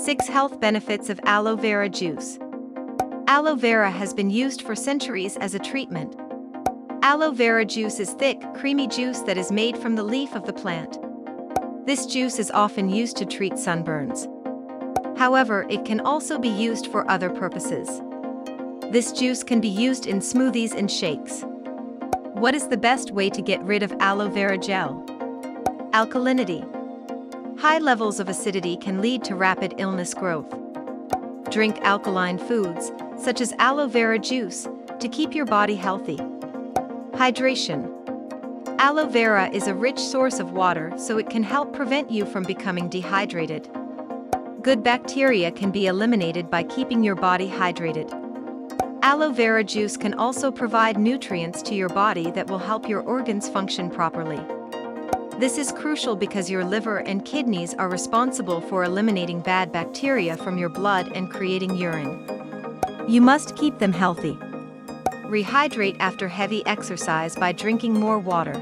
6 Health Benefits of Aloe Vera Juice. Aloe vera has been used for centuries as a treatment. Aloe vera juice is thick, creamy juice that is made from the leaf of the plant. This juice is often used to treat sunburns. However, it can also be used for other purposes. This juice can be used in smoothies and shakes. What is the best way to get rid of aloe vera gel? Alkalinity. High levels of acidity can lead to rapid illness growth. Drink alkaline foods, such as aloe vera juice, to keep your body healthy. Hydration. Aloe vera is a rich source of water, so it can help prevent you from becoming dehydrated. Good bacteria can be eliminated by keeping your body hydrated. Aloe vera juice can also provide nutrients to your body that will help your organs function properly. This is crucial because your liver and kidneys are responsible for eliminating bad bacteria from your blood and creating urine. You must keep them healthy. Rehydrate after heavy exercise by drinking more water.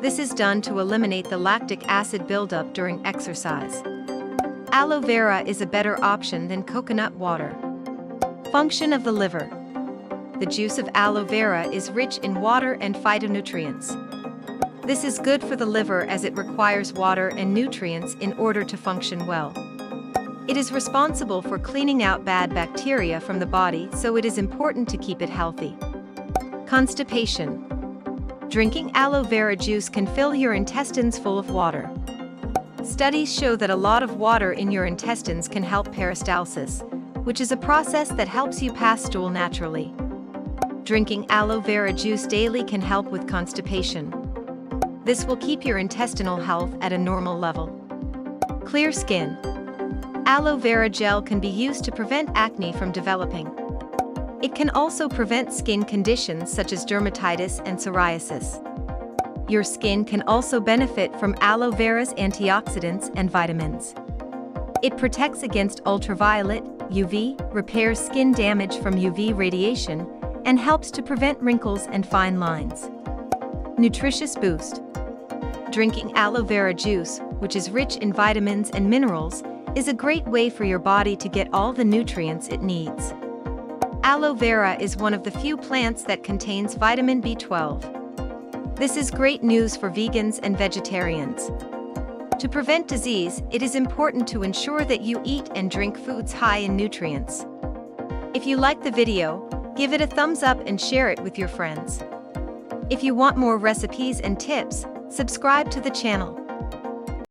This is done to eliminate the lactic acid buildup during exercise. Aloe vera is a better option than coconut water. Function of the liver. The juice of aloe vera is rich in water and phytonutrients. This is good for the liver as it requires water and nutrients in order to function well. It is responsible for cleaning out bad bacteria from the body, so it is important to keep it healthy. Constipation. Drinking aloe vera juice can fill your intestines full of water. Studies show that a lot of water in your intestines can help peristalsis, which is a process that helps you pass stool naturally. Drinking aloe vera juice daily can help with constipation. This will keep your intestinal health at a normal level. Clear skin. Aloe vera gel can be used to prevent acne from developing. It can also prevent skin conditions such as dermatitis and psoriasis. Your skin can also benefit from aloe vera's antioxidants and vitamins. It protects against ultraviolet, UV, repairs skin damage from UV radiation, and helps to prevent wrinkles and fine lines. Nutritious boost. Drinking aloe vera juice, which is rich in vitamins and minerals, is a great way for your body to get all the nutrients it needs. Aloe vera is one of the few plants that contains vitamin B12. This is great news for vegans and vegetarians. To prevent disease, it is important to ensure that you eat and drink foods high in nutrients. If you like the video, give it a thumbs up and share it with your friends. If you want more recipes and tips, subscribe to the channel.